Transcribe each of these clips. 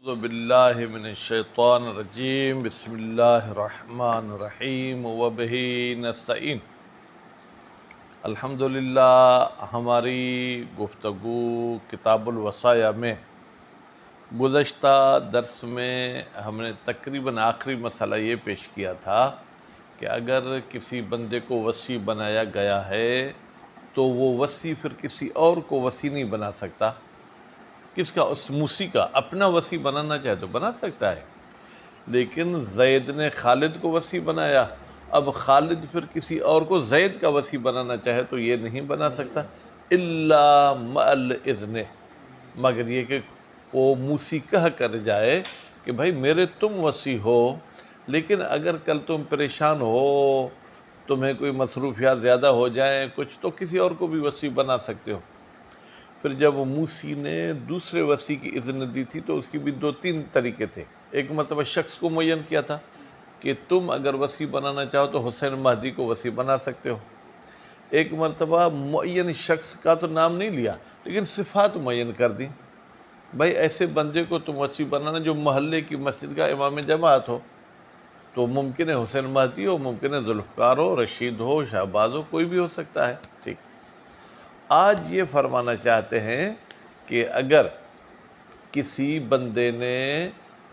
اعوذ باللہ من الشیطان الرجیم بسم اللہ الرحمن الرحیم وبہ نستعین۔ الحمدللہ ہماری گفتگو کتاب الوصایا میں گزشتہ درس میں ہم نے تقریباً آخری مسئلہ یہ پیش کیا تھا کہ اگر کسی بندے کو وصی بنایا گیا ہے تو وہ وصی پھر کسی اور کو وصی نہیں بنا سکتا۔ کس کا؟ اس موسی کا۔ اپنا وصی بنانا چاہے تو بنا سکتا ہے، لیکن زید نے خالد کو وصی بنایا، اب خالد پھر کسی اور کو زید کا وصی بنانا چاہے تو یہ نہیں بنا سکتا الا مع الاذن، مگر یہ کہ وہ موسی کہہ کر جائے کہ بھائی میرے تم وصی ہو، لیکن اگر کل تم پریشان ہو، تمہیں کوئی مصروفیات زیادہ ہو جائیں کچھ، تو کسی اور کو بھی وصی بنا سکتے ہو۔ پھر جب موسی نے دوسرے وصی کی اذن دی تھی تو اس کی بھی دو تین طریقے تھے۔ ایک مرتبہ شخص کو معین کیا تھا کہ تم اگر وصی بنانا چاہو تو حسین مہدی کو وصی بنا سکتے ہو۔ ایک مرتبہ معین شخص کا تو نام نہیں لیا لیکن صفات معین کر دی، بھائی ایسے بندے کو تم وصی بنانا جو محلے کی مسجد کا امام جماعت ہو، تو ممکن ہے حسین مہدی ہو، ممکن ہے ذوالفقار ہو، رشید ہو، شہباز ہو، کوئی بھی ہو سکتا ہے۔ ٹھیک، آج یہ فرمانا چاہتے ہیں کہ اگر کسی بندے نے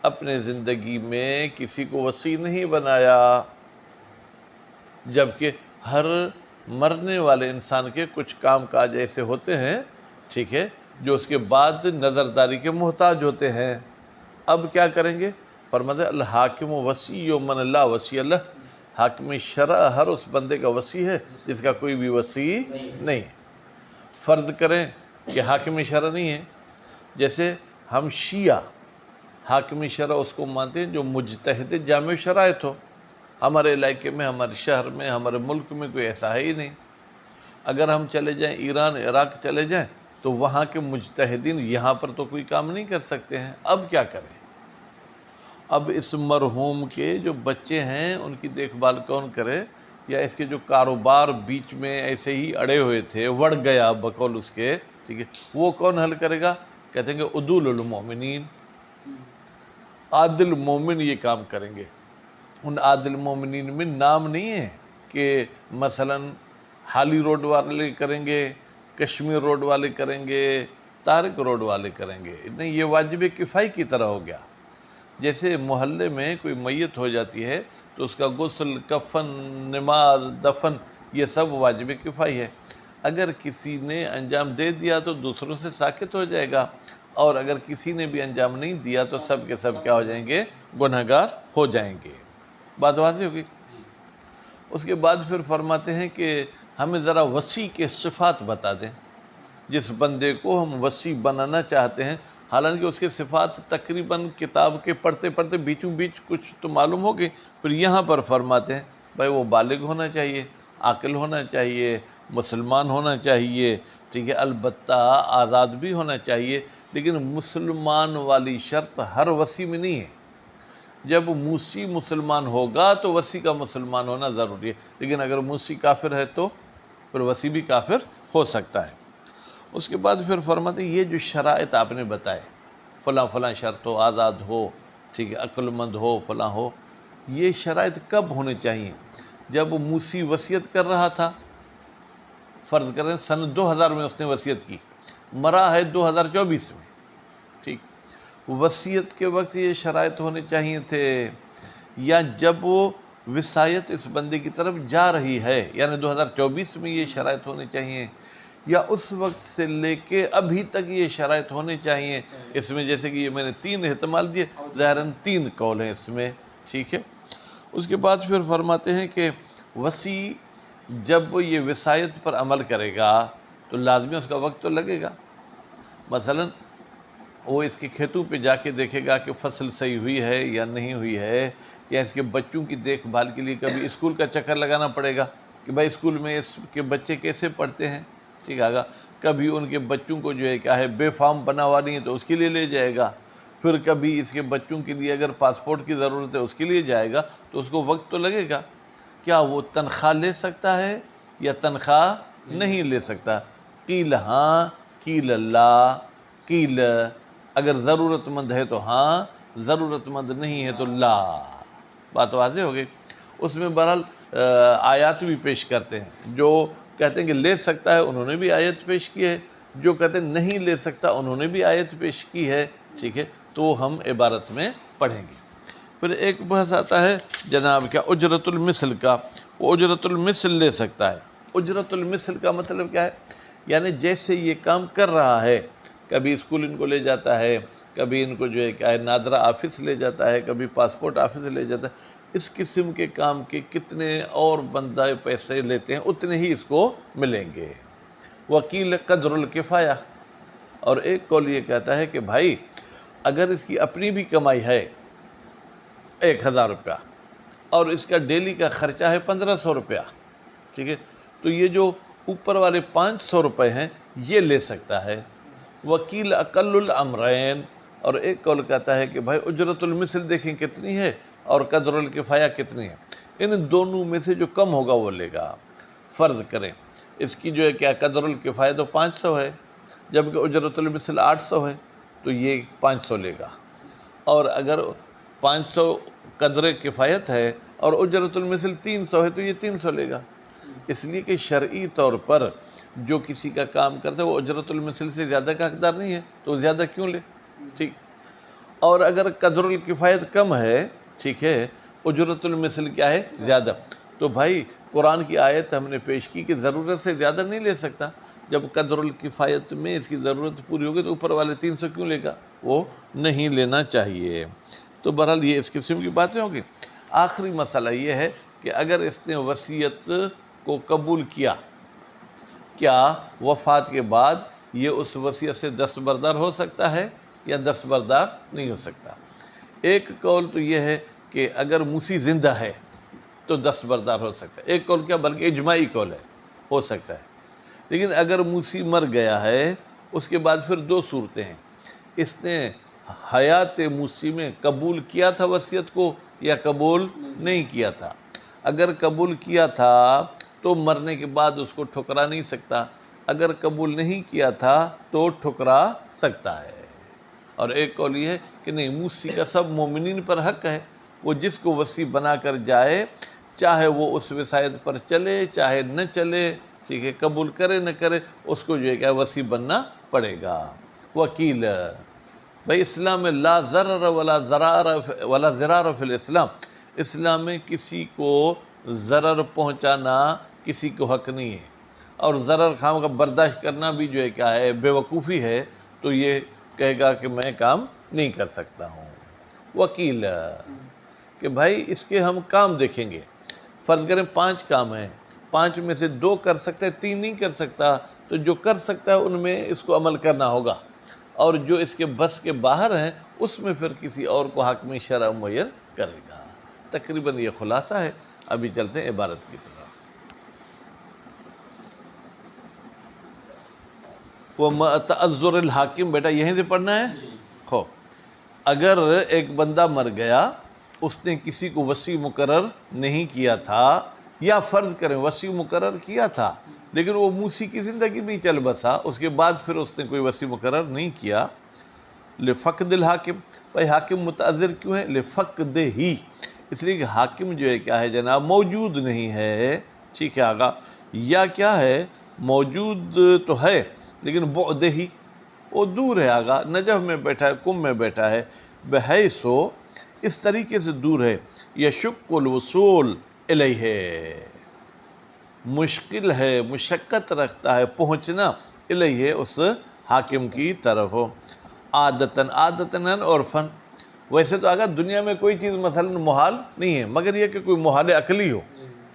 اپنے زندگی میں کسی کو وصی نہیں بنایا، جبکہ ہر مرنے والے انسان کے کچھ کام کاج ایسے ہوتے ہیں، ٹھیک ہے، جو اس کے بعد نظرداری کے محتاج ہوتے ہیں، اب کیا کریں گے؟ فرماتے ہیں الحاکم وصی من لا وصی لہ، حاکم شرع ہر اس بندے کا وصی ہے جس کا کوئی بھی وصی نہیں ہے۔ فرض کریں کہ حاکم شرع نہیں ہے، جیسے ہم شیعہ حاکم شرع اس کو مانتے ہیں جو مجتہد جامع شرائط ہو، ہمارے علاقے میں، ہمارے شہر میں، ہمارے ملک میں کوئی ایسا ہے ہی نہیں۔ اگر ہم چلے جائیں ایران، عراق چلے جائیں تو وہاں کے مجتہدین یہاں پر تو کوئی کام نہیں کر سکتے ہیں۔ اب کیا کریں؟ اب اس مرحوم کے جو بچے ہیں ان کی دیکھ بھال کون کرے؟ یا اس کے جو کاروبار بیچ میں ایسے ہی اڑے ہوئے تھے، وڑ گیا بقول اس کے، ٹھیک ہے، وہ کون حل کرے گا؟ کہتے ہیں کہ عدول المومنین، عادل مومن یہ کام کریں گے۔ ان عادل مومنین میں نام نہیں ہے کہ مثلا حالی روڈ والے کریں گے، کشمیر روڈ والے کریں گے، طارق روڈ والے کریں گے، نہیں، یہ واجب کفائی کی طرح ہو گیا۔ جیسے محلے میں کوئی میت ہو جاتی ہے تو اس کا غسل، کفن، نماز، دفن، یہ سب واجب کفائی ہے۔ اگر کسی نے انجام دے دیا تو دوسروں سے ساکت ہو جائے گا، اور اگر کسی نے بھی انجام نہیں دیا تو سب کے سب کیا ہو جائیں گے؟ گنہگار ہو جائیں گے۔ بات واضح ہوگی؟ اس کے بعد پھر فرماتے ہیں کہ ہمیں ذرا وصی کے صفات بتا دیں، جس بندے کو ہم وصی بنانا چاہتے ہیں، حالانکہ اس کے صفات تقریباً کتاب کے پڑھتے پڑھتے بیچوں بیچ کچھ تو معلوم ہو گئی، پھر یہاں پر فرماتے ہیں بھائی وہ بالغ ہونا چاہیے، عاقل ہونا چاہیے، مسلمان ہونا چاہیے، ٹھیک ہے، البتہ آزاد بھی ہونا چاہیے، لیکن مسلمان والی شرط ہر وصی میں نہیں ہے۔ جب موسی مسلمان ہوگا تو وصی کا مسلمان ہونا ضروری ہے، لیکن اگر موسی کافر ہے تو پھر وصی بھی کافر ہو سکتا ہے۔ اس کے بعد پھر فرماتے ہیں یہ جو شرائط آپ نے بتائے، فلاں فلاں شرط ہو، آزاد ہو، ٹھیک ہے، عقل مند ہو، فلاں ہو، یہ شرائط کب ہونے چاہیے؟ جب موسی وصیت کر رہا تھا، فرض کریں سن 2000 میں اس نے وصیت کی، مرا ہے 2024 میں، ٹھیک، وصیت کے وقت یہ شرائط ہونے چاہیے تھے، یا جب وہ وصایت اس بندے کی طرف جا رہی ہے یعنی 2024 میں یہ شرائط ہونے چاہیے، یا اس وقت سے لے کے ابھی تک یہ شرائط ہونے چاہیے؟ اس میں جیسے کہ یہ میں نے 3 احتمال دیے، ظاہراً 3 قول ہیں اس میں، ٹھیک ہے۔ اس کے بعد پھر فرماتے ہیں کہ وصی جب وہ یہ وصایت پر عمل کرے گا تو لازمی اس کا وقت تو لگے گا۔ مثلاً وہ اس کے کھیتوں پہ جا کے دیکھے گا کہ فصل صحیح ہوئی ہے یا نہیں ہوئی ہے، یا اس کے بچوں کی دیکھ بھال کے لیے کبھی اسکول کا چکر لگانا پڑے گا کہ بھائی اسکول میں اس کے بچے کیسے پڑھتے ہیں، ٹھیک ہے، کبھی ان کے بچوں کو جو ہے کیا ہے بے فارم بناوانی ہے تو اس کے لیے لے جائے گا، پھر کبھی اس کے بچوں کے لیے اگر پاسپورٹ کی ضرورت ہے اس کے لیے جائے گا، تو اس کو وقت تو لگے گا۔ کیا وہ تنخواہ لے سکتا ہے یا تنخواہ نہیں لے سکتا؟ قیل ہاں، قیل لا، قیل اگر ضرورت مند ہے تو ہاں، ضرورت مند نہیں ہے تو لا۔ بات واضح ہو گئی۔ اس میں بہرحال آیات بھی پیش کرتے ہیں، جو کہتے ہیں کہ لے سکتا ہے انہوں نے بھی آیت پیش کی ہے، جو کہتے ہیں نہیں لے سکتا انہوں نے بھی آیت پیش کی ہے، ٹھیک ہے، تو ہم عبارت میں پڑھیں گے۔ پھر ایک بحث آتا ہے جناب کیا اجرت المثل کا، وہ اجرت المثل لے سکتا ہے۔ اجرت المثل کا مطلب کیا ہے؟ یعنی جیسے یہ کام کر رہا ہے، کبھی اسکول ان کو لے جاتا ہے، کبھی ان کو جو ہے کیا ہے نادرہ آفس لے جاتا ہے، کبھی پاسپورٹ آفس لے جاتا ہے، اس قسم کے کام کے کتنے اور بندہ پیسے لیتے ہیں اتنے ہی اس کو ملیں گے۔ وکیل قدر الکفایہ، اور ایک قول یہ کہتا ہے کہ بھائی اگر اس کی اپنی بھی کمائی ہے 1000 روپیہ اور اس کا ڈیلی کا خرچہ ہے 1500 روپیہ، ٹھیک ہے، تو یہ جو اوپر والے 500 روپے ہیں یہ لے سکتا ہے۔ وکیل اقل الامرین، اور ایک قول کہتا ہے کہ بھائی اجرت المثل دیکھیں کتنی ہے اور قدر الکفایہ کتنی ہے، ان دونوں میں سے جو کم ہوگا وہ لے گا۔ فرض کریں اس کی جو ہے کیا قدر الکفایہ تو 500 ہے، جبکہ اجرت المثل 800 ہے، تو یہ 500 لے گا۔ اور اگر 500 قدر کفایت ہے اور اجرت المثل 300 ہے تو یہ 300 لے گا، اس لیے کہ شرعی طور پر جو کسی کا کام کرتا ہے وہ اجرت المثل سے زیادہ کا حقدار نہیں ہے، تو وہ زیادہ کیوں لے، ٹھیک۔ اور اگر قدر الکفایت کم ہے، ٹھیک ہے، اجرت المثل کیا ہے زیادہ، تو بھائی قرآن کی آیت ہم نے پیش کی کہ ضرورت سے زیادہ نہیں لے سکتا، جب قدر الکفایت میں اس کی ضرورت پوری ہوگی تو اوپر والے 300 کیوں لے گا، وہ نہیں لینا چاہیے۔ تو بہرحال یہ اس قسم کی باتیں ہوں گی۔ آخری مسئلہ یہ ہے کہ اگر اس نے وصیت کو قبول کیا، کیا وفات کے بعد یہ اس وصیت سے دستبردار ہو سکتا ہے یا دستبردار نہیں ہو سکتا؟ ایک قول تو یہ ہے کہ اگر موسی زندہ ہے تو دستبردار ہو سکتا ہے، ایک قول کیا بلکہ اجماعی قول ہے، ہو سکتا ہے۔ لیکن اگر موسی مر گیا ہے اس کے بعد پھر دو صورتیں ہیں، اس نے حیات موسی میں قبول کیا تھا وصیت کو یا قبول نہیں کیا تھا۔ اگر قبول کیا تھا تو مرنے کے بعد اس کو ٹھکرا نہیں سکتا، اگر قبول نہیں کیا تھا تو ٹھکرا سکتا ہے۔ اور ایک قول یہ ہے کہ نہیں، موسی کا سب مومنین پر حق ہے، وہ جس کو وصی بنا کر جائے چاہے وہ اس وصیت پر چلے چاہے نہ چلے، ٹھیک ہے، قبول کرے نہ کرے، اس کو جو ہے کہ وصی بننا پڑے گا۔ وکیل، بھائی اسلام میں لا ضرر ولا ضرار فی الاسلام، اسلام میں کسی کو ضرر پہنچانا کسی کو حق نہیں ہے، اور ضرر خام کا برداشت کرنا بھی جو ہے کیا ہے بے وقوفی ہے، تو یہ کہے گا کہ میں کام نہیں کر سکتا ہوں۔ وکیل، کہ بھائی اس کے ہم کام دیکھیں گے، فرض کریں 5 کام ہیں، 5 میں سے 2 کر سکتا ہے 3 نہیں کر سکتا، تو جو کر سکتا ہے ان میں اس کو عمل کرنا ہوگا، اور جو اس کے بس کے باہر ہیں اس میں پھر کسی اور کو حاکم شرع معین کرے گا۔ تقریباً یہ خلاصہ ہے۔ ابھی چلتے ہیں عبارت کی طرف۔ وَتَعَذُّرِ الحاکم، بیٹا یہیں سے پڑھنا ہے۔ خو اگر ایک بندہ مر گیا، اس نے کسی کو وصی مقرر نہیں کیا تھا، یا فرض کریں وصی مقرر کیا تھا لیکن وہ موسی کی زندگی میں چل بسا، اس کے بعد پھر اس نے کوئی وصی مقرر نہیں کیا، لفقد الحاکم، بھائی حاکم متعذر کیوں ہے؟ لفقد ہی، اس لیے کہ حاکم جو ہے کیا ہے جناب موجود نہیں ہے، ٹھیک ہے آگا، یا کیا ہے موجود تو ہے لیکن بعد ہی، وہ دور ہے آگا، نجف میں بیٹھا ہے، کم میں بیٹھا ہے، بحیث ہو اس طریقے سے دور ہے، یشق الوصول الیہ، مشکل ہے، مشقت رکھتا ہے پہنچنا الیہ اس حاکم کی طرف، عادتاً عرفاً، ویسے تو اگر دنیا میں کوئی چیز مثلا محال نہیں ہے مگر یہ کہ کوئی محال عقلی ہو،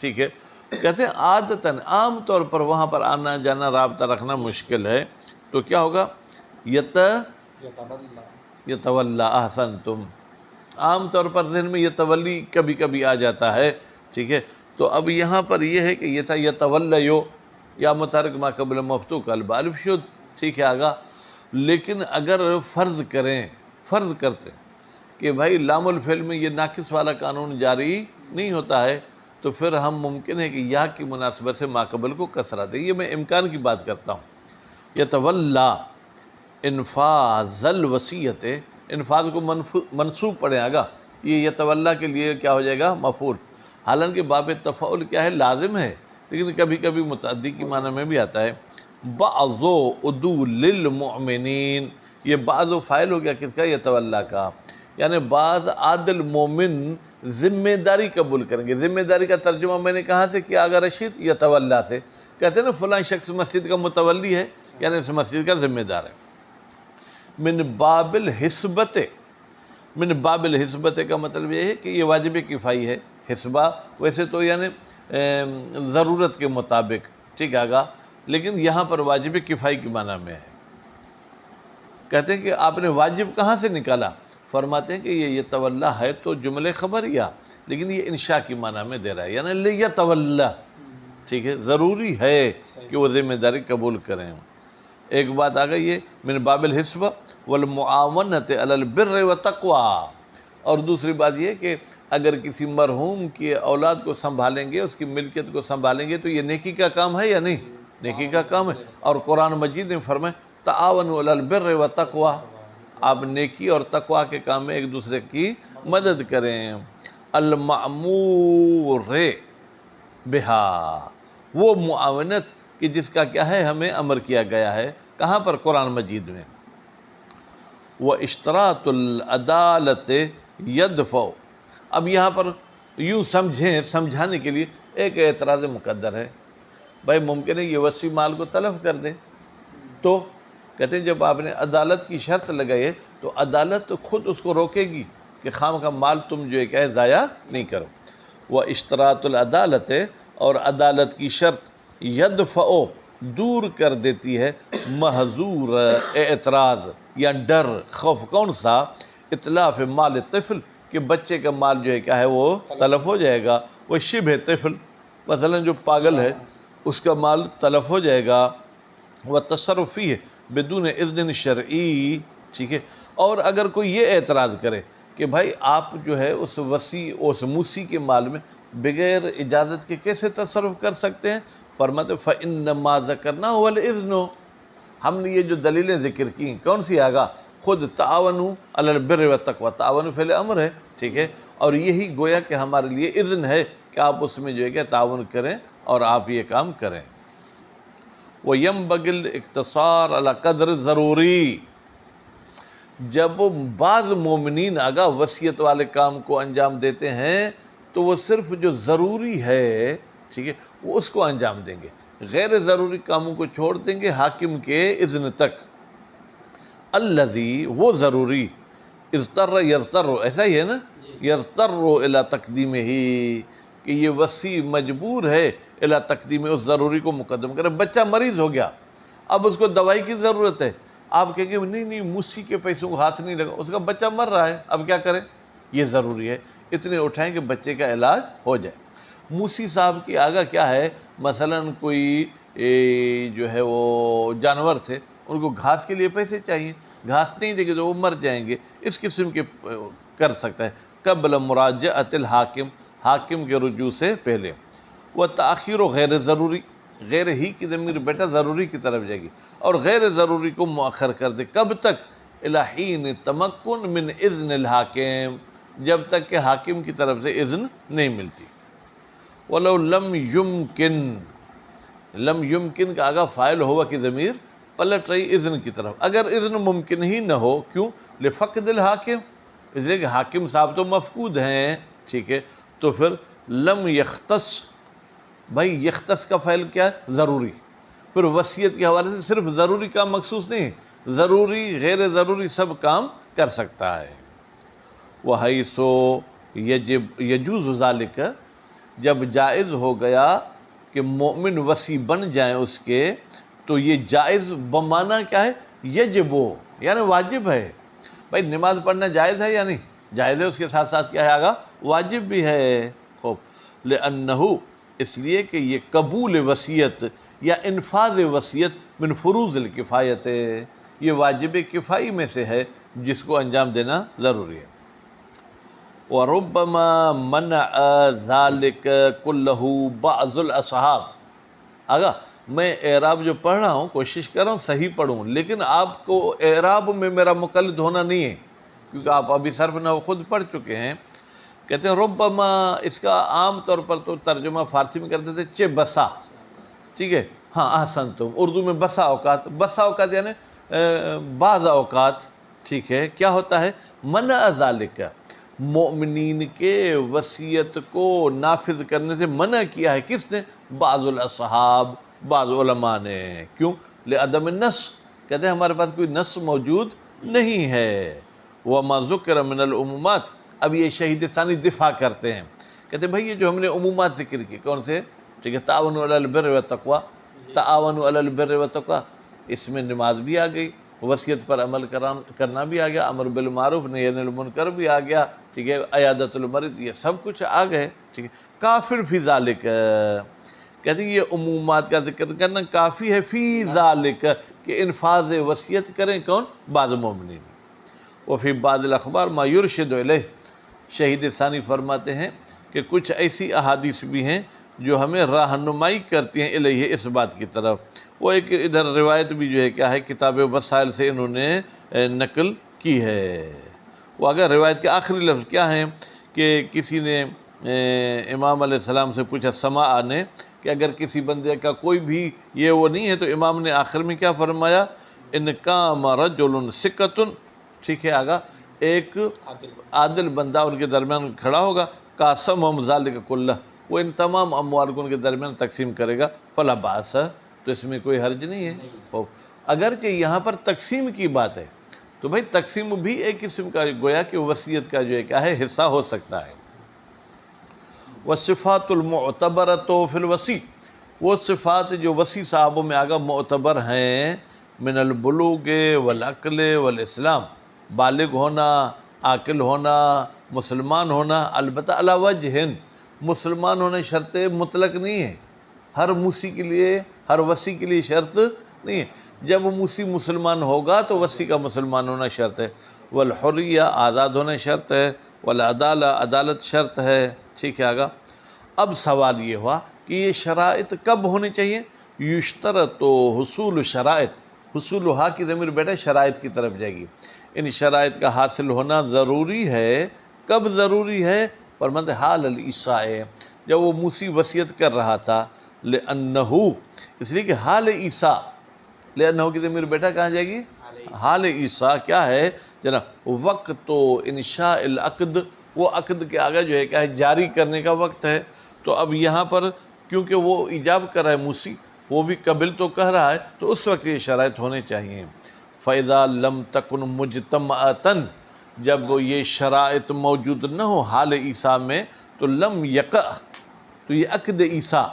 ٹھیک ہے، کہتے ہیں عادتاً عام طور پر وہاں پر آنا جانا رابطہ رکھنا مشکل ہے، تو کیا ہوگا؟ یتولا، احسنتم، عام طور پر ذہن میں یتولی کبھی کبھی آ جاتا ہے، ٹھیک ہے، تو اب یہاں پر یہ ہے کہ یہ تھا یتولیو، یا متحرک ما قبل مفتوح قلب الف شد، ٹھیک ہے آگا، لیکن اگر فرض کرتے ہیں کہ بھائی لام الفعل میں یہ ناقص والا قانون جاری نہیں ہوتا ہے، تو پھر ہم ممکن ہے کہ یا کی مناسبت سے ما قبل کو کسرہ دیں، یہ میں امکان کی بات کرتا ہوں۔ یتولا، انفاذ الوصیت، انفاذ کو منصوب پڑھیں آگا، یہ یتولا کے لیے کیا ہو جائے گا؟ مفعول، حالانکہ باب تفعول کیا ہے؟ لازم ہے، لیکن کبھی کبھی متعدی کی معنی میں بھی آتا ہے۔ بعض ادو للمؤمنین، یہ بعض فاعل ہو گیا کس کا؟ یتولا کا، یعنی بعض عادل مومن ذمہ داری قبول کریں گے۔ ذمہ داری کا ترجمہ میں نے کہاں سے کیا آگا رشید؟ یتولا سے۔ کہتے ہیں نا فلاں شخص مسجد کا متولی ہے، یعنی اس مسجد کا ذمہ دار ہے۔ من باب الحسبت، من باب الحسبت کا مطلب یہ ہے کہ یہ واجب کفائی ہے۔ حسبہ ویسے تو یعنی ضرورت کے مطابق، ٹھیک ہے گا، لیکن یہاں پر واجب کفائی کی معنی میں ہے۔ کہتے ہیں کہ آپ نے واجب کہاں سے نکالا؟ فرماتے ہیں کہ یہ یتولا ہے تو جملے خبریہ، لیکن یہ انشاء کی معنی میں دے رہا ہے، یعنی لیتولا، ٹھیک ہے، ضروری ہے کہ وہ ذمہ داری قبول کریں۔ ایک بات آ گئی یہ من باب الحسبہ والمعاونۃ علی البر والتقویٰ، اور دوسری بات یہ کہ اگر کسی مرحوم کی اولاد کو سنبھالیں گے، اس کی ملکیت کو سنبھالیں گے، تو یہ نیکی کا کام ہے یا نہیں؟ نیکی کا کام ہے۔ اور قرآن مجید میں فرمائے تعاونوا علی البر والتقویٰ، آپ نیکی اور تقویٰ کے کام میں ایک دوسرے کی مدد کریں۔ المأمور بہا، وہ معاونت کہ جس کا کیا ہے؟ ہمیں امر کیا گیا ہے، کہاں پر؟ قرآن مجید میں۔ وَإِشْتَرَاطُ الْعَدَالَةِ يَدْفَعُ، اب یہاں پر یوں سمجھیں، سمجھانے کے لیے ایک اعتراض مقدر ہے۔ بھائی ممکن ہے یہ وصی مال کو تلف کر دے، تو کہتے ہیں جب آپ نے عدالت کی شرط لگائی ہے تو عدالت خود اس کو روکے گی کہ خام کا مال تم جو ہے ضائع نہیں کرو۔ وَإِشْتَرَاطُ الْعَدَالَةِ، اور عدالت کی شرط یدفع، دور کر دیتی ہے محظور اعتراض یا ڈر، خوف، کون سا؟ اتلاف مال طفل، کہ بچے کا مال جو ہے کیا ہے وہ تلف ہو جائے گا۔ وہ شبہ طفل، مثلا جو پاگل ہے اس کا مال تلف ہو جائے گا۔ وہ تصرفی ہے بدون اذن شرعی، ٹھیک ہے۔ اور اگر کوئی یہ اعتراض کرے کہ بھائی آپ جو ہے اس وصی، اس موصی کے مال میں بغیر اجازت کے کیسے تصرف کر سکتے ہیں؟ فرماتے فَإِنَّمَا ذَكَرْنَا هُوَ الْإِذْنُ، ہم نے یہ جو دلیلیں ذکر کی کون سی آگا؟ خود تعاونوا علی البر والتقویٰ، تعاون فعل امر ہے، ٹھیک ہے، اور یہی گویا کہ ہمارے لیے اذن ہے کہ آپ اس میں جو ہے کہ تعاون کریں اور آپ یہ کام کریں۔ وَيَنبَغِي الْاقْتِصَارُ عَلَى قَدْرِ الضَّرُورِ، جب بعض مومنین آگا وصیت والے کام کو انجام دیتے ہیں تو وہ صرف جو ضروری ہے، ٹھیک ہے، وہ اس کو انجام دیں گے، غیر ضروری کاموں کو چھوڑ دیں گے حاکم کے اذن تک۔ الذی، وہ ضروری، اضطر یضطر، ایسا ہی ہے نا، یضطر الی تقدیمہ، کہ یہ وصی مجبور ہے الی تقدیم، اس ضروری کو مقدم کرے۔ بچہ مریض ہو گیا، اب اس کو دوائی کی ضرورت ہے، آپ کہیں گے نہیں موصی کے پیسوں کو ہاتھ نہیں لگا، اس کا بچہ مر رہا ہے، اب کیا کریں؟ یہ ضروری ہے، اتنے اٹھائیں کہ بچے کا علاج ہو جائے۔ موصی صاحب کی آگاہ کیا ہے؟ مثلا کوئی جو ہے وہ جانور تھے، ان کو گھاس کے لیے پیسے چاہیے، گھاس نہیں دے گے تو وہ مر جائیں گے، اس قسم کے کر سکتا ہے قبل مراجعۃ الحاکم، حاکم کے رجوع سے پہلے۔ وہ تاخیر و غیر ضروری، غیر ہی کی ضمیر بیٹا ضروری کی طرف جائے گی، اور غیر ضروری کو مؤخر کر دے، کب تک؟ الی حین تمکن من اذن الحاکم، جب تک کہ حاکم کی طرف سے اذن نہیں ملتی۔ وَلَوْ لَمْ يُمْكِن، لم یمکن کا آگا فاعل ہوا کی ضمیر پلٹ رہی اذن کی طرف، اگر اذن ممکن ہی نہ ہو، کیوں؟ لفقد الحاکم، اس لیے کہ حاکم صاحب تو مفقود ہیں، ٹھیک ہے، تو پھر لم یختص، بھائی یختص کا فعل کیا ہے؟ ضروری، پھر وصیت کے حوالے سے صرف ضروری کام مخصوص نہیں، ضروری غیر ضروری سب کام کر سکتا ہے۔ وَحَيْثُ يَجُوزُ ذَلِكَ، جب جائز ہو گیا کہ مومن وصی بن جائیں اس کے، تو یہ جائز بمعنی کیا ہے؟ یجبو، یعنی واجب ہے۔ بھائی نماز پڑھنا جائز ہے یا نہیں؟ جائز ہے، اس کے ساتھ ساتھ کیا ہے آگا؟ واجب بھی ہے۔ خوب، لأنہ، اس لیے کہ یہ قبول وصیت یا انفاذ وصیت من فروض الکفایت ہے، یہ واجب کفائی میں سے ہے جس کو انجام دینا ضروری ہے۔ وَرُبَّمَا مَنَعَ ذَلِكَ كُلَّهُ بَعْضُ الْأَصْحَابِ، آگا میں اعراب جو پڑھ رہا ہوں کوشش کر رہا ہوں صحیح پڑھوں، لیکن آپ کو اعراب میں میرا مقلد ہونا نہیں ہے، کیونکہ آپ ابھی صرف نحو خود پڑھ چکے ہیں۔ کہتے ہیں ربما، اس کا عام طور پر تو ترجمہ فارسی میں کرتے تھے چہ بسا، ٹھیک ہے، ہاں احسنتم، اردو میں بسا اوقات، بسا اوقات یعنی بعض اوقات، ٹھیک ہے، کیا ہوتا ہے؟ منع ذالک، مومنین کے وصیت کو نافذ کرنے سے منع کیا ہے، کس نے؟ بعض الاصحاب، بعض علماء نے، کیوں؟ لعدم النص، کہتے ہیں ہمارے پاس کوئی نص موجود نہیں ہے۔ وما ذکر من العمومات، اب یہ شہید ثانی دفاع کرتے ہیں، کہتے ہیں بھائی یہ جو ہم نے عمومات ذکر کی کون سے؟ ٹھیک ہے، تعاونوا علی البر والتقوی، تعاونوا علی البر والتقوی، اس میں نماز بھی آ گئی، وصیت پر عمل کرنا بھی آ گیا، امر بالمعروف نہی عن المنکر بھی آ گیا، ٹھیک ہے، عیادت المرض، یہ سب کچھ آ گئے، ٹھیک ہے۔ کافر فی ذالک، کہتے ہیں یہ عمومات کا ذکر کرنا کافی ہے فی ذالک، کہ انفاذ وصیت کریں کون؟ بعض مومنین۔ وفی بعض الاخبار ما یرشد الیہ، شہید ثانی فرماتے ہیں کہ کچھ ایسی احادیث بھی ہیں جو ہمیں رہنمائی کرتی ہیں الیہ، اس بات کی طرف۔ وہ ایک ادھر روایت بھی جو ہے کیا ہے، کتاب وسائل سے انہوں نے نقل کی ہے۔ وہ اگر روایت کے آخری لفظ کیا ہیں کہ کسی نے امام علیہ السلام سے پوچھا، سماع نے، کہ اگر کسی بندے کا کوئی بھی یہ وہ نہیں ہے، تو امام نے آخر میں کیا فرمایا؟ ان قام رجل ثقۃ، ٹھیک ہے، آگا ایک عادل بندہ ان کے درمیان کھڑا ہوگا، قاسمہم ذالک کلہ، وہ ان تمام اموال کو ان کے درمیان تقسیم کرے گا، فلا باس، تو اس میں کوئی حرج نہیں ہے۔ اگرچہ یہاں پر تقسیم کی بات ہے، تو بھائی تقسیم بھی ایک قسم کا گویا کہ وصیت کا جو ہے کیا ہے، حصہ ہو سکتا ہے۔ والصفات المعتبرۃ فی الوصی، وہ صفات جو وصی صاحبوں میں آگا معتبر ہیں، من البلوغ والعقل والاسلام، بالغ ہونا، عاقل ہونا، مسلمان ہونا، البتہ علی وجہ، مسلمان ہونا شرط مطلق نہیں ہے، ہر موسی کے لیے، ہر وصی کے لیے شرط نہیں ہے، جب موسی مسلمان ہوگا تو وصی کا مسلمان ہونا شرط ہے، والحریہ، آزاد ہونا شرط ہے، والعدالہ، عدالت شرط ہے، ٹھیک ہے آگا۔ اب سوال یہ ہوا کہ یہ شرائط کب ہونے چاہیے؟ یشترط حصول شرائط، حصول ہا کی ضمیر بیٹا شرائط کی طرف جائے گی، ان شرائط کا حاصل ہونا ضروری ہے۔ کب ضروری ہے؟ فرماتے حال العیساء، جب وہ موسی وصیت کر رہا تھا، لأنہ، اس لیے کہ حال عیسیٰ، لأنہ کی ضمیر بیٹا کہاں جائے گی؟ حال عیسیٰ کیا ہے جناب؟ وقت و انشاء العقد، وہ عقد کے آگے جو ہے کیا ہے، جاری کرنے کا وقت ہے۔ تو اب یہاں پر کیونکہ وہ ایجاب کر رہا ہے موسی، وہ بھی قبل تو کہہ رہا ہے، تو اس وقت یہ شرائط ہونے چاہیے۔ فَإِذَا لَمْ تَكُنْ مُجْتَمَعَةً، جب یہ شرائط موجود نہ ہو حال عیسیٰ میں، تو لم یقع، تو یہ عقد عیسیٰ،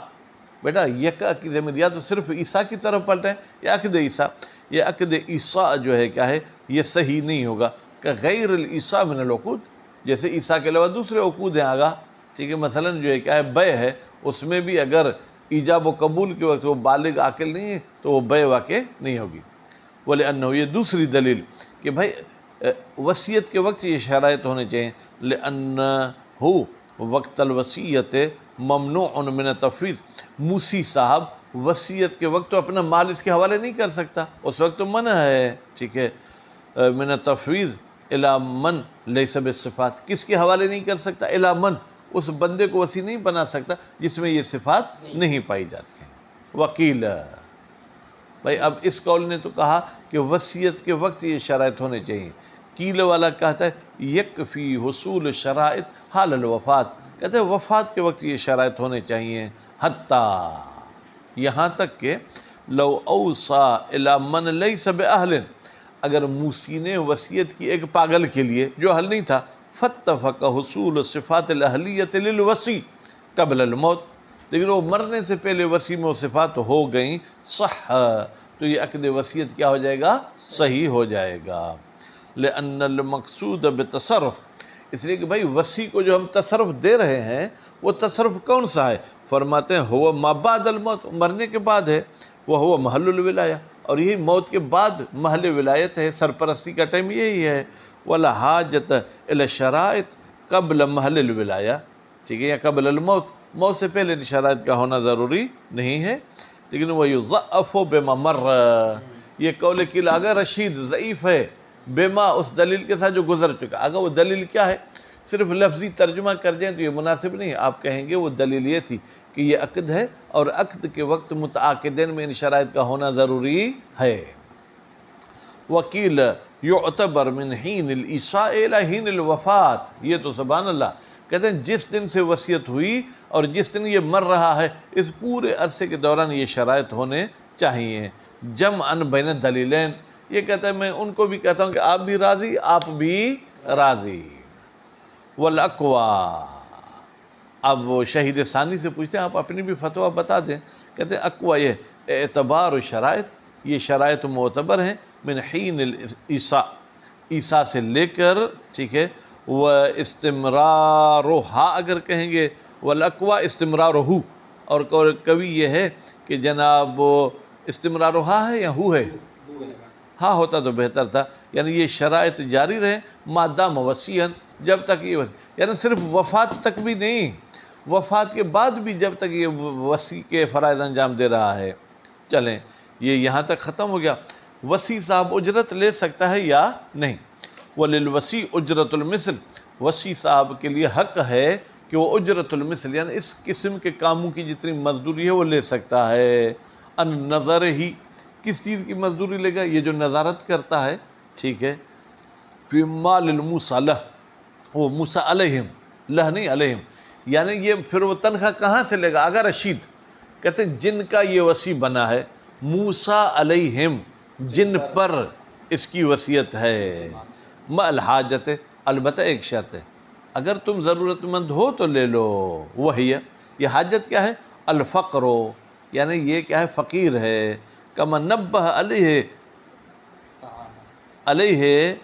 بیٹا یقع کی ضمیر یا تو صرف عیسیٰ کی طرف پلٹیں یا عقد عیسیٰ، یہ عقد عیسیٰ جو ہے کیا ہے، یہ صحیح نہیں ہوگا، کہ غیر العیسیٰ من العقود، جیسے عیسیٰ کے علاوہ دوسرے عقود ہیں آگا، ٹھیک ہے، مثلا جو ہے کیا ہے، بے ہے، اس میں بھی اگر ایجاب و قبول کے وقت وہ بالغ عاقل نہیں ہے تو وہ بے واقع نہیں ہوگی۔ وَلِأَنَّهُ، یہ دوسری دلیل کہ بھائی وصیت کے وقت یہ شرائط ہونے چاہیے، لِأَنَّهُ وقت الوصیت ممنوع من التفویض، موسی صاحب وصیت کے وقت تو اپنا مال اس کے حوالے نہیں کر سکتا، اس وقت تو منع ہے، ٹھیک ہے، من التفویض الی من لیس بالصفات، کس کے حوالے نہیں کر سکتا؟ الی من، اس بندے کو وصی نہیں بنا سکتا جس میں یہ صفات نہیں پائی جاتی ہیں۔ وکیل، بھائی اب اس قول نے تو کہا کہ وصیت کے وقت یہ شرائط ہونے چاہیے، کیل والا کہتا ہے یکفی حصول شرائط حال الوفات، کہتے ہیں وفات کے وقت یہ شرائط ہونے چاہیے، حتیٰ، یہاں تک کہ لو اوصا الی من لیس باہل، اگر موسی نے وصیت کی ایک پاگل کے لیے جو اہل نہیں تھا، فاتفق حصول صفات الاہلیت للوصی قبل الموت، لیکن وہ مرنے سے پہلے وصی میں وہ صفات ہو گئیں، صح، تو یہ عقد وصیت کیا ہو جائے گا؟ صحیح ہو جائے گا۔ لأن المقصود بتصرف، اس لیے کہ بھائی وصی کو جو ہم تصرف دے رہے ہیں وہ تصرف کون سا ہے؟ فرماتے ہیں ہوا ما بعد الموت، مرنے کے بعد ہے، وہ ہوا محل الولایہ، اور یہی موت کے بعد محل ولایت ہے، سرپرستی کا ٹائم یہی ہے۔ ولا حاجت الی الشرائط قبل محل الولایہ، ٹھیک ہے، یا قبل الموت، موت سے پہلے ان شرائط کا ہونا ضروری نہیں ہے۔ لیکن وہ یضعف بما مر، یہ قول قیل اگر رشید ضعیف ہے بما اس دلیل کے ساتھ جو گزر چکا. اگر وہ دلیل کیا ہے صرف لفظی ترجمہ کر دیں تو یہ مناسب نہیں. آپ کہیں گے وہ دلیل یہ تھی کہ یہ عقد ہے اور عقد کے وقت متعاقدین میں ان شرائط کا ہونا ضروری ہے. وکیل یعتبر من حین العشاء الی حین الوفات، یہ تو سبحان اللہ کہتے ہیں جس دن سے وصیت ہوئی اور جس دن یہ مر رہا ہے اس پورے عرصے کے دوران یہ شرائط ہونے چاہیے. جمعاً بین دلیلین، یہ کہتا ہے میں ان کو بھی کہتا ہوں کہ آپ بھی راضی آپ بھی راضی. والاقوا، اب وہ شہید ثانی سے پوچھتے ہیں آپ اپنی بھی فتویٰ بتا دیں. کہتے ہیں اقوا یہ اعتبار و شرائط، یہ شرائط معتبر ہیں من حین العیسیٰ، عیسیٰ سے لے کر، ٹھیک ہے، و استمرارہا اگر کہیں گے، والاقوا استمرارہو، اور کبھی یہ ہے کہ جناب استمرارہا ہے یا ہو ہے، ہاں ہوتا تو بہتر تھا، یعنی یہ شرائط جاری رہے مادام وصیًا، جب تک یہ یعنی صرف وفات تک بھی نہیں، وفات کے بعد بھی جب تک یہ وصی کے فرائض انجام دے رہا ہے. چلیں یہ یہاں تک ختم ہو گیا. وصی صاحب اجرت لے سکتا ہے یا نہیں؟ وَلِلْوَصِي اجرت المثل، وصی صاحب کے لیے حق ہے کہ وہ اجرت المثل یعنی اس قسم کے کاموں کی جتنی مزدوری ہے وہ لے سکتا ہے. ان نظر ہی، کس چیز کی مزدوری لے گا؟ یہ جو نظارت کرتا ہے، ٹھیک ہے، فی مال الموصی لہ، وہ موسیٰ علیہم، لہ نہیں علیہم، یعنی یہ پھر وہ تنخواہ کہاں سے لے گا؟ اگر رشید کہتے ہیں جن کا یہ وصی بنا ہے، موسیٰ علیہم جن پر اس کی وصیت ہے، مع الحاجت، البتہ ایک شرط ہے، اگر تم ضرورت مند ہو تو لے لو. وہی یہ حاجت کیا ہے؟ الفقر، یعنی یہ کیا ہے؟ فقیر ہے. کما نبہ علیہ، علیہ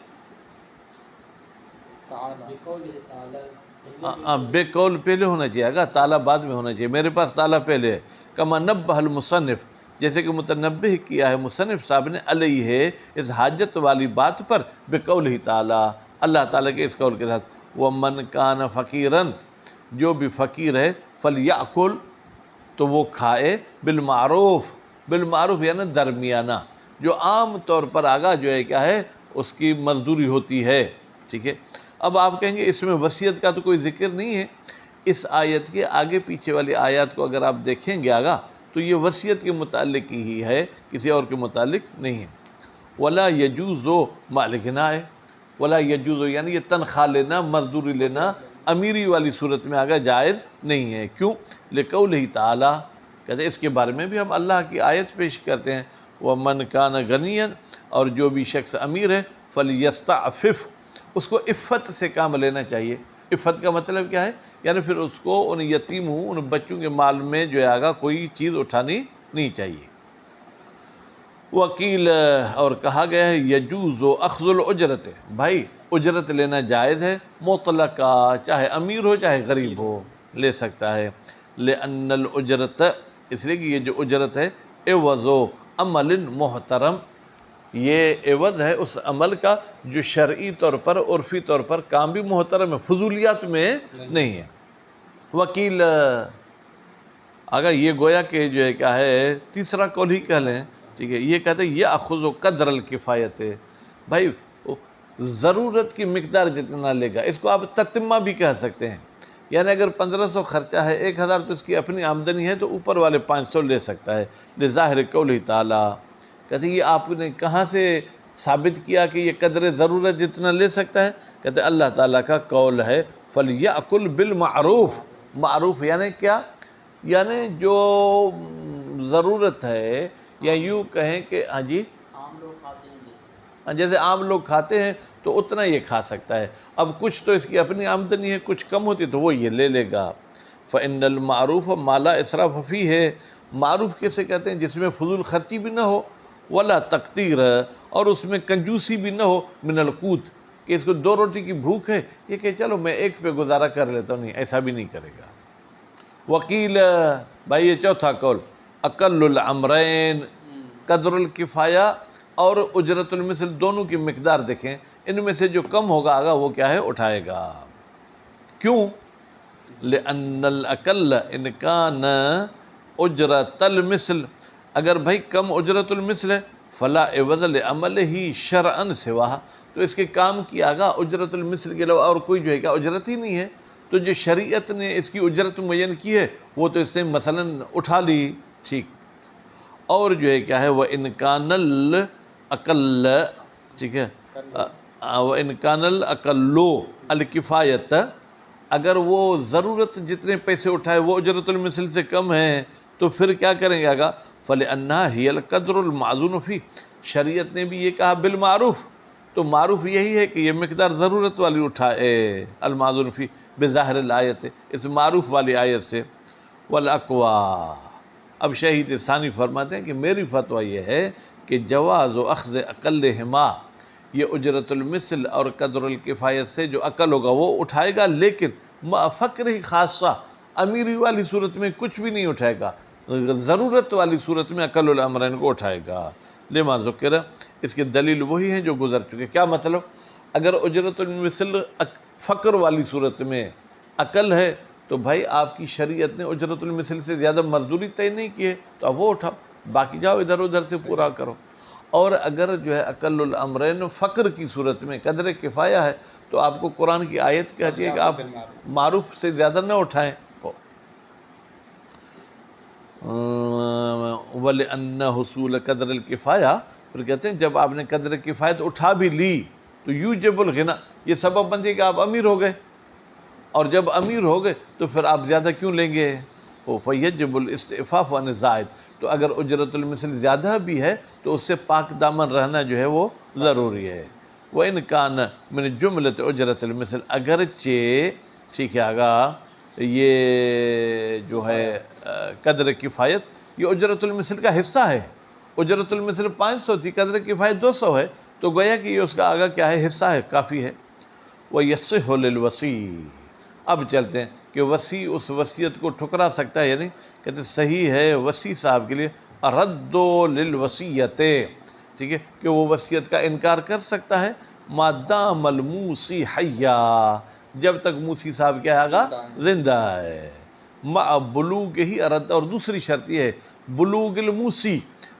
بے قول پہلے ہونا چاہیے، اگر تالا بعد میں ہونا چاہیے، میرے پاس تالا پہلے ہے. کما نبہ المصنف، جیسے کہ متنبہ کیا ہے مصنف صاحب نے، علیہ اس حاجت والی بات پر، بقولہ تعالی، اللہ تعالیٰ کے اس قول کے ساتھ. وَمَنْ كَانَ فَقِيرًا، جو بھی فقیر ہے، فَلْيَأْكُلْ تو وہ کھائے، بالمعروف، بالمعروف یعنی درمیانہ، جو عام طور پر آگا جو ہے کیا ہے اس کی مزدوری ہوتی ہے. ٹھیک ہے. اب آپ کہیں گے اس میں وصیت کا تو کوئی ذکر نہیں ہے. اس آیت کے آگے پیچھے والی آیات کو اگر آپ دیکھیں گے آگا تو یہ وصیت کے متعلق ہی ہے، کسی اور کے متعلق نہیں ہے. ولا یجوز مالک نہ ہے، ولا یجوز یعنی یہ تنخواہ لینا، مزدوری لینا امیری والی صورت میں آگا جائز نہیں ہے. کیوں؟ لقولہ تعالی، کہتے ہیں اس کے بارے میں بھی ہم اللہ کی آیت پیش کرتے ہیں. وَمَنْ كَانَ غَنِيًّا، اور جو بھی شخص امیر ہے، فَلْيَسْتَعْفِفْ اس کو عفت سے کام لینا چاہیے. عفت کا مطلب کیا ہے؟ یعنی پھر اس کو ان یتیموں، ان بچوں کے مال میں جو ہے آگا کوئی چیز اٹھانی نہیں چاہیے. وکیل، اور کہا گیا ہے یجوز اخذ الاجرت، بھائی اجرت لینا جائز ہے، مطلقہ، چاہے امیر ہو چاہے غریب ہو لے سکتا ہے. لأن الاجرت، اس لیے کہ یہ جو اجرت ہے، عوض عمل محترم، یہ عوض ہے اس عمل کا جو شرعی طور پر، عرفی طور پر کام بھی محترم ہے، فضولیات میں نہیں ہے. وکیل، اگر یہ گویا کہ جو ہے کیا ہے تیسرا قول ہی کہہ لیں، ٹھیک ہے، یہ کہتے ہیں یہ اخذ و قدر الکفایت، بھائی ضرورت کی مقدار جتنا لے گا، اس کو آپ تتمہ بھی کہہ سکتے ہیں. یعنی اگر 1500 خرچہ ہے، 1000 تو اس کی اپنی آمدنی ہے تو اوپر والے 500 لے سکتا ہے. لظاہر قولہ تعالی، کہتے ہیں یہ آپ نے کہاں سے ثابت کیا کہ یہ قدر ضرورت جتنا لے سکتا ہے؟ کہتے ہیں اللہ تعالیٰ کا قول ہے فَلْيَأْكُلْ بِالْمَعْرُوف، معروف یعنی کیا؟ یعنی جو ضرورت ہے، یا یوں کہیں کہ ہاں جی، جیسے عام لوگ کھاتے ہیں تو اتنا یہ کھا سکتا ہے. اب کچھ تو اس کی اپنی آمدنی ہے، کچھ کم ہوتی تو وہ یہ لے لے گا. فَإِنَّ الْمَعْرُوفَ مَا لَا إِسْرَافَ فِيهِ ہے. معروف کسے کہتے ہیں؟ جس میں فضول خرچی بھی نہ ہو، ولا تقتیر، اور اس میں کنجوسی بھی نہ ہو، من القوت، کہ اس کو 2 روٹی کی بھوک ہے، یہ کہ چلو میں ایک پہ گزارا کر لیتا ہوں، نہیں، ایسا بھی نہیں کرے گا. وکیل، بھائی یہ چوتھا قول، اقل الامرین، قدر الکفایہ اور اجرت المثل دونوں کی مقدار دیکھیں، ان میں سے جو کم ہوگا آگا وہ کیا ہے اٹھائے گا. کیوں؟ لأن الاقل ان کان اجرت المثل، اگر بھائی کم اجرت المثل ہے فلا عوض لعملہ شرعا سواہا، تو اس کے کام کی آگا اجرت المثل کے علاوہ اور کوئی جو ہے کیا اجرت ہی نہیں ہے، تو جو شریعت نے اس کی اجرت معین کی ہے وہ تو اس نے مثلاً اٹھا لی، ٹھیک۔ اور جو ہے کیا ہے وَإِنْ كَانَ الْأَقَلَّ، ٹھیک ہے، وَإِنْ كَانَ الْأَقَلُّ الْكِفَایَةَ، اگر وہ ضرورت جتنے پیسے اٹھائے وہ اجرت المثل سے کم ہیں تو پھر کیا کریں گے آگا، فَلِأَنَّهَا هِيَ الْقَدْرُ الْمَعْزُونُ فِيهِ، شریعت نے بھی یہ کہا بالمعروف، تو معروف یہی ہے کہ یہ مقدار ضرورت والی اٹھائے، المعذون فی بظاہر الآیت، اس معروف والی آیت سے، والاقویٰ۔ اب شہید ثانی فرماتے ہیں کہ میری فتویٰ یہ ہے کہ جواز و اخذ اقلہما، یہ اجرت المثل اور قدر الکفایت سے جو عقل ہوگا وہ اٹھائے گا، لیکن مع فقر ہی خاصہ، امیری والی صورت میں کچھ بھی نہیں اٹھائے گا، ضرورت والی صورت میں اقل الامرین کو اٹھائے گا، لما ذکر، اس کے دلیل وہی ہیں جو گزر چکے۔ کیا مطلب، اگر اجرت المثل فقر والی صورت میں عقل ہے تو بھائی آپ کی شریعت نے اجرت المثل سے زیادہ مزدوری طے نہیں کی ہے تو اب وہ اٹھاؤ، باقی جاؤ ادھر ادھر سے پورا کرو۔ اور اگر جو ہے اقل الامرین فقر کی صورت میں قدر کفایہ ہے تو آپ کو قرآن کی آیت کہتی ہے کہ آپ معروف سے زیادہ نہ اٹھائیں۔ وَلِأَنَّ حُصُولَ قدر الکفایہ، پھر کہتے ہیں جب آپ نے قدر کفایت اٹھا بھی لی تو یوجب الغنا، یہ سبب بنتی ہے کہ آپ امیر ہو گئے، اور جب امیر ہو گئے تو پھر آپ زیادہ کیوں لیں گے، فَيَجِبُ الْإِسْتِعْفَافُ عَنِ الزَّائِد، تو اگر اجرت المثل زیادہ بھی ہے تو اس سے پاک دامن رہنا جو ہے وہ ضروری ہے۔ وَإِنْ كَانَ مِنْ جُمْلَةِ اجرت المثل، اگرچہ ٹھیک ہے آگا یہ جو ہے قدر کفایت یہ اجرت المثل کا حصہ ہے، اجرت المثل 500 تھی، قدر کفایت 200 ہے، تو گویا کہ یہ اس کا آگا کیا ہے، حصہ ہے، کافی ہے۔ وَيَصِحُ لِلْوَصِي، اب چلتے ہیں کہ وصی اس وصیت کو ٹھکرا سکتا ہے، یعنی کہتے ہیں صحیح ہے وصی صاحب کے لیے رد للوصیت، ٹھیک ہے، کہ وہ وصیت کا انکار کر سکتا ہے ما دام الموصی حیا، جب تک موصی صاحب کیا ہے گا زندہ ہے، مع بلوغ ہی رد، اور دوسری شرط یہ ہے بلوغ الموصی،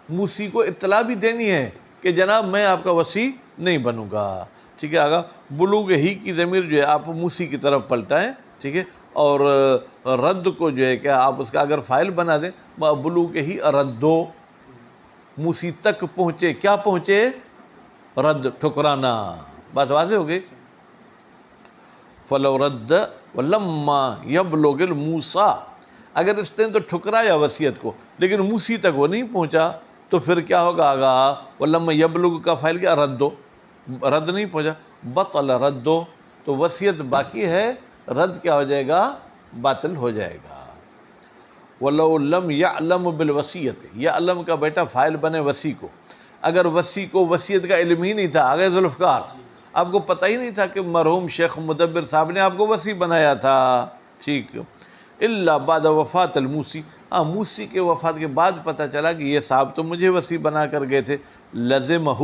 موصی کو اطلاع بھی دینی ہے کہ جناب میں آپ کا وصی نہیں بنوں گا، ٹھیک ہے آگا بلوغ ہی کی ضمیر جو ہے آپ موصی کی طرف پلٹائیں، ٹھیک ہے، اور رد کو جو ہے کہ آپ اس کا اگر فائل بنا دیں بلوغ ہی ردو، موصی تک پہنچے، کیا پہنچے، رد، ٹھکرانا، بات واضح ہو گئی۔ فلو رد ولما یبلغ الموصی، اگر اس نے تو ٹھکرایا وصیت کو لیکن موصی تک وہ نہیں پہنچا تو پھر کیا ہوگا آگا، ولما یبلغ کا فائل کیا، ردو، رد نہیں پہنچا، بطل ردو، تو وصیت باقی ہے، رد کیا ہو جائے گا، باطل ہو جائے گا۔ وَلَوْ لَمْ يَعْلَمُ بِالْوَصِيَّةِ، یعلم کا بیٹا فائل بنے وصی کو، اگر وصی کو وصیت کا علم ہی نہیں تھا، آگے ذوالفقار آپ کو پتہ ہی نہیں تھا کہ مرحوم شیخ مدبر صاحب نے آپ کو وصی بنایا تھا، ٹھیک، الا بعد وفات الموصی، ہاں موصی کے وفات کے بعد پتہ چلا کہ یہ صاحب تو مجھے وصی بنا کر گئے تھے، لزمہ،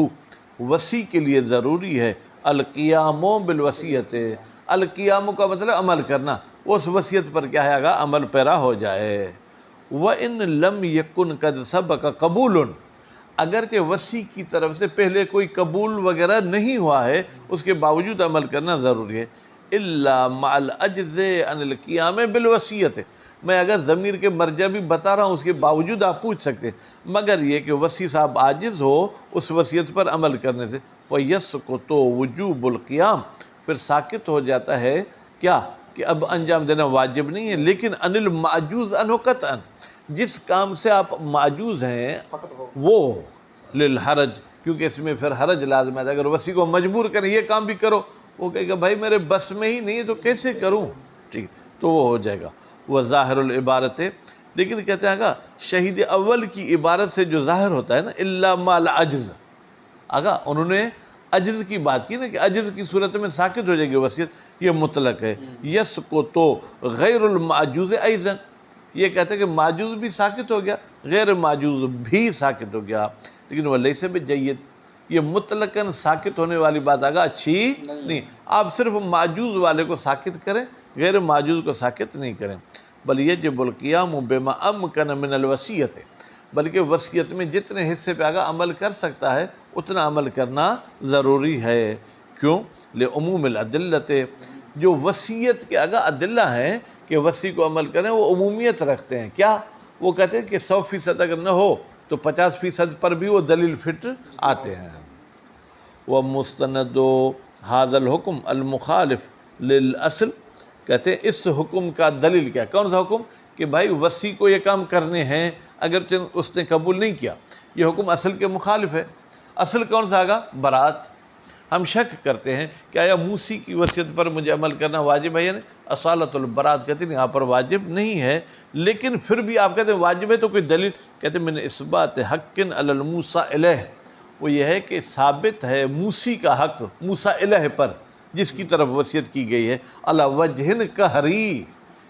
وصی کے لیے ضروری ہے القیام بالوصیت، القیام کا مطلب عمل کرنا، اس وصیت پر کیا ہے آگا عمل پیرا ہو جائے۔ وَإِن لَمْ يَكُنْ قَدْ سَبَقَ قَبُولٌ، اگرچہ وصی کی طرف سے پہلے کوئی قبول وغیرہ نہیں ہوا ہے اس کے باوجود عمل کرنا ضروری ہے، الا مع العجز عن القیام بالوصیت، میں اگر ضمیر کے مرجع بھی بتا رہا ہوں اس کے باوجود آپ پوچھ سکتے ہیں، مگر یہ کہ وصی صاحب عاجز ہو اس وصیت پر عمل کرنے سے، وَيَسْقُطُ وُجُوبُ الْقِيَامِ، پھر ساقط ہو جاتا ہے کیا کہ اب انجام دینا واجب نہیں ہے، لیکن عن المعجوز عنہ قطعا، جس کام سے آپ معجوز ہیں وہ للحرج، کیونکہ اس میں پھر حرج لازم ہے، اگر وصی کو مجبور کریں یہ کام بھی کرو، وہ کہے گا بھائی میرے بس میں ہی نہیں ہے تو کیسے کروں، ٹھیک، تو وہ ہو جائے گا۔ وہ ظاہر العبارت، لیکن کہتے ہیں آگا شہید اول کی عبارت سے جو ظاہر ہوتا ہے نا، الا مع العجز، آگا انہوں نے عجز کی بات کی نا کہ عجز کی صورت میں ساقط ہو جائے گی وصیت، یہ مطلق ہے۔ یسقط غیر المعجوز ایضا، یہ کہتے ہیں کہ معجوز بھی ساقط ہو گیا، غیر معجوز بھی ساقط ہو گیا، لیکن ولیس بجید، یہ مطلقاً ساقط ہونے والی بات آگا اچھی نہیں، آپ صرف معجوز والے کو ساقط کریں، غیر معجوز کو ساقط نہیں کریں۔ بل یجب القیام بما امکن من الوصیت، بلکہ وصیت میں جتنے حصے پہ آگا عمل کر سکتا ہے اتنا عمل کرنا ضروری ہے۔ کیوں؟ لعموم الادلت، جو وصیت کے آگا ادلہ ہیں کہ وصی کو عمل کریں وہ عمومیت رکھتے ہیں۔ کیا؟ وہ کہتے ہیں کہ 100% اگر نہ ہو تو 50% پر بھی وہ دلیل فٹ آتے ہیں۔ وَمُسْتَنَدُ هَذَا الْحُكْمُ الْمُخَالِفُ لِلْأَصْلِ، کہتے ہیں اس حکم کا دلیل کیا؟ کون سا حکم؟ کہ بھائی وصی کو یہ کام کرنے ہیں اگر اس نے قبول نہیں کیا، یہ حکم اصل کے مخالف ہے۔ اصل کون سا آگا؟ برات۔ ہم شک کرتے ہیں کہ آیا موسی کی وصیت پر مجھے عمل کرنا واجب ہے یا نہیں؟ اصالۃ البرات کہتے ہیں یہاں پر واجب نہیں ہے، لیکن پھر بھی آپ کہتے ہیں واجب ہے تو کوئی دلیل؟ کہتے ہیں من اثبات حق علی الموصی الیہ، وہ یہ ہے کہ ثابت ہے موسی کا حق موسیٰ الہ پر جس کی طرف وصیت کی گئی ہے، علی وجہ قہری،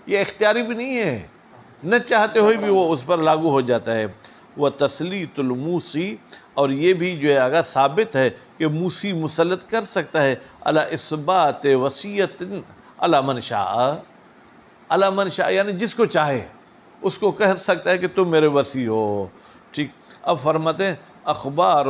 یہ اختیاری بھی نہیں ہے، نہ چاہتے ہوئے بھی وہ اس پر لاگو ہو جاتا ہے۔ وہ تسلیط الموسی، اور یہ بھی جو ہے آگا ثابت ہے کہ موسی مسلط کر سکتا ہے علی اثبات وصیت علی من شاء، علی من شاء یعنی جس کو چاہے اس کو کہہ سکتا ہے کہ تم میرے وصی ہو۔ ٹھیک، اب فرماتے ہیں اخبار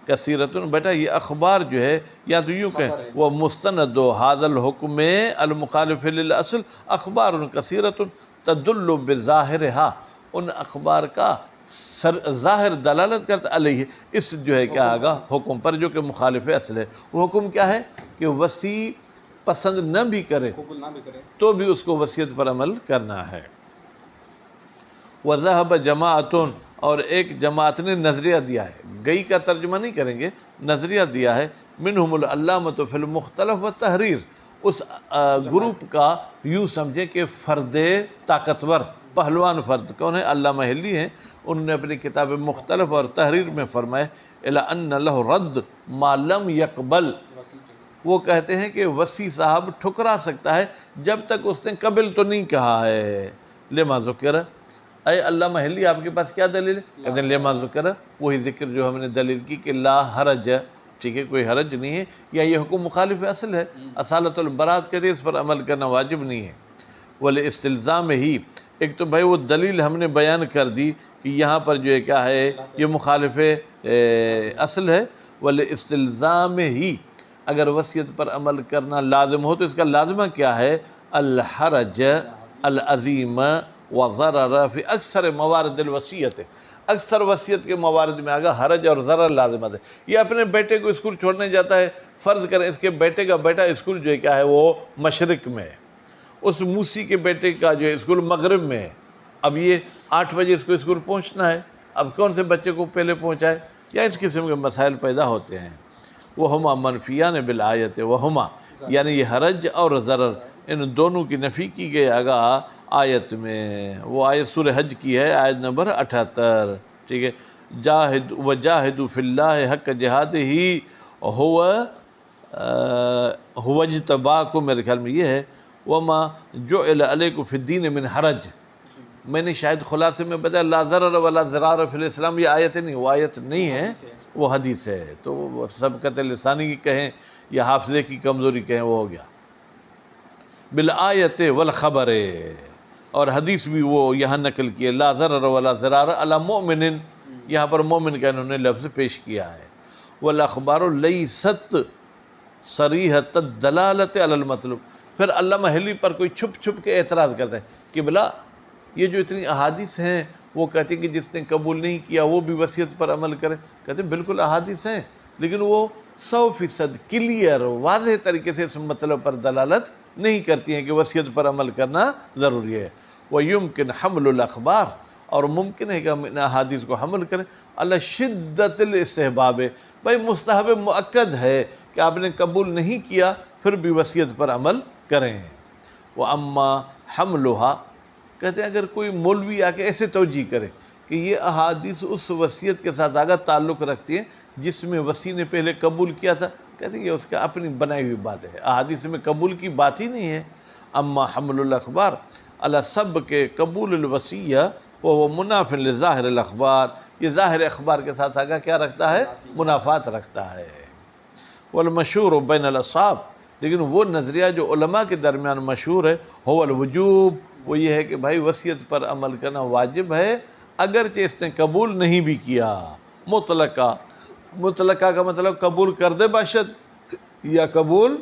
کثیرۃ، بیٹا یہ اخبار جو ہے یا تو یوں کہیں وہ مستند ھذا الحکم المخالف للاصل اخبار کثیرۃ تدل بظاہرہا، ان اخبار کا ظاہر دلالت کرتا علیہ اس جو ہے کیا آگا حکم پر جو کہ مخالف اصل ہے۔ وہ حکم کیا ہے کہ وصی پسند نہ بھی کرے تو بھی اس کو وصیت پر عمل کرنا ہے۔ وَذَهَبَ جَمَاعَةٌ، اور ایک جماعت نے نظریہ دیا ہے، گئی کا ترجمہ نہیں کریں گے، نظریہ دیا ہے، منہم العلامۃ فی المختلف والتحریر، اس گروپ کا یوں سمجھیں کہ فرد طاقتور پہلوان فرد کون ہے؟ علامہ حلی ہیں، انہوں نے اپنی کتاب مختلف اور تحریر میں فرمائے الی ان لہ رد ما لم یقبل، وہ کہتے ہیں کہ وصی صاحب ٹھکرا سکتا ہے جب تک اس نے قبل تو نہیں کہا ہے۔ لما ذکر، اے علامہ حلی آپ کے پاس کیا دلیل ہے؟ کہتے ہیں لما ذکر، وہی ذکر جو ہم نے دلیل کی کہ لا حرج، ٹھیک ہے کوئی حرج نہیں ہے، یا یہ حکم مخالف اصل ہے، اصالۃ البرات کہتے ہیں اس پر عمل کرنا واجب نہیں ہے۔ ولاستلزام ہی، ایک تو بھائی وہ دلیل ہم نے بیان کر دی کہ یہاں پر جو ہے کیا ہے یہ مخالف اصل ہے۔ ولاستلزام ہی، اگر وصیت پر عمل کرنا لازم ہو تو اس کا لازمہ کیا ہے؟ الحرج العظیم وضرر فی اکثر موارد الوصیت، اکثر وصیت کے موارد میں آگا حرج اور ضرر لازمت ہے۔ یہ اپنے بیٹے کو اسکول چھوڑنے جاتا ہے، فرض کریں اس کے بیٹے کا بیٹا اسکول جو ہے کیا ہے وہ مشرق میں ہے، اس موسی کے بیٹے کا جو ہے اسکول مغرب میں ہے، اب یہ 8 بجے اس کو اسکول پہنچنا ہے، اب کون سے بچے کو پہلے پہنچائے، یا اس قسم کے مسائل پیدا ہوتے ہیں۔ وہما منفیان بالآیت، وہما یعنی یہ حرج اور ضرر ان دونوں کی نفی کی گئی آگا آیت میں، وہ آیت سورہ حج کی ہے، آیت نمبر 78، ٹھیک ہے۔ وجاہدوا فی اللہ حق جہادہ هو اجتباکم، میرے خیال میں یہ ہے، وما جعل علیکم فی الدین من حرج، میں نے شاید خلاصے میں بتایا لا ضرر ولا ضرار فی الاسلام، یہ آیت نہیں، وہ آیت نہیں ہے، وہ حدیث ہے، تو وہ سبقت لسانی کی کہیں یا حافظے کی کمزوری کہیں وہ ہو گیا۔ بالآیت والخبر، اور حدیث بھی وہ یہاں نقل کی ہے، لا ضرر ولا ضرار علی مؤمن، یہاں پر مومن کا انہوں نے لفظ پیش کیا ہے۔ والاخبار لیست صریحۃ الدلالۃ علی المطلوب، پھر علامہ حلی پر کوئی چھپ چھپ کے اعتراض کرتا ہے کہ بلا یہ جو اتنی احادیث ہیں وہ کہتے ہیں کہ جس نے قبول نہیں کیا وہ بھی وصیت پر عمل کرے، کہتے ہیں بالکل احادیث ہیں لیکن وہ 100% کلیئر واضح طریقے سے اس مطلب پر دلالت نہیں کرتی ہیں کہ وصیت پر عمل کرنا ضروری ہے۔ وَيُمْكِنْ حَمْلُ الْأَخْبار، اور ممکن ہے کہ ہم ان احادیث کو حمل کریں علی شدت الاستحباب، بھائی مستحب مؤکد ہے کہ آپ نے قبول نہیں کیا پھر بھی وصیت پر عمل کریں۔ وَأَمَّا حَمْلُهَا، کہتے ہیں اگر کوئی مولوی آ کے ایسے توجیہ کرے کہ یہ احادیث اس وصیت کے ساتھ آگا تعلق رکھتی ہیں جس میں وصی نے پہلے قبول کیا تھا، کہتے ہیں یہ اس کا اپنی بنائی ہوئی بات ہے، احادیث میں قبول کی بات ہی نہیں ہے۔ اما حمل الاخبار علی سب کے قبول الوصیہ وہ مناف لظاہر الاخبار، یہ ظاہر اخبار کے ساتھ آگا کیا رکھتا ہے؟ منافات رکھتا ہے۔ والمشہور بین الاصحاب، لیکن وہ نظریہ جو علماء کے درمیان مشہور ہے، هو الوجوب، وہ یہ ہے کہ بھائی وصیت پر عمل کرنا واجب ہے، اگرچہ اس نے قبول نہیں بھی کیا، مطلقہ، مطلقہ کا مطلب قبول کر دے باشد یا قبول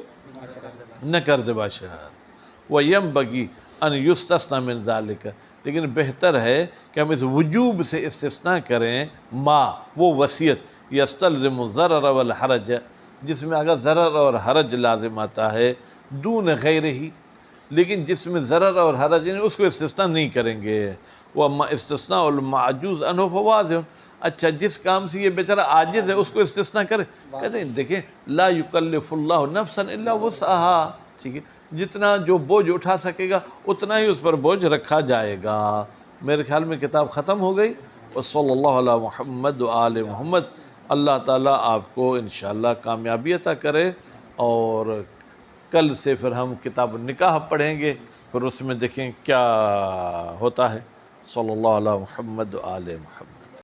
نہ کر دے باشد۔ وَيَنْبَغِي أَنْ يُسْتَثْنَى مِنْ ذَلِكَ، لیکن بہتر ہے کہ ہم اس وجوب سے استثناء کریں ما وہ وصیت یستلزم الضرر والحرج، جس میں اگر ضرر اور حرج لازم آتا ہے، دون غیر ہی، لیکن جس میں ضرر اور حرج نہیں اس کو استثناء نہیں کریں گے۔ وَأَمَّا اسْتِثْنَاءُ الْمَعْجُوزِ عَنْهُ فَوَاضِحٌ، اچھا جس کام سے یہ بیچارہ عاجز ہے اس کو استثناء کرے، کہتے ہیں دیکھیں لا یکلف اللہ نفسا الا وسعها، ٹھیک ہے، جتنا جو بوجھ اٹھا سکے گا اتنا ہی اس پر بوجھ رکھا جائے گا۔ میرے خیال میں کتاب ختم ہو گئی۔ وصلی اللہ علی محمد وآل محمد۔ اللہ تعالیٰ آپ کو انشاءاللہ کامیابی عطا کرے، اور کل سے پھر ہم کتاب النکاح پڑھیں گے، پھر اس میں دیکھیں کیا ہوتا ہے۔ صلی اللہ علی محمد وآل محمد۔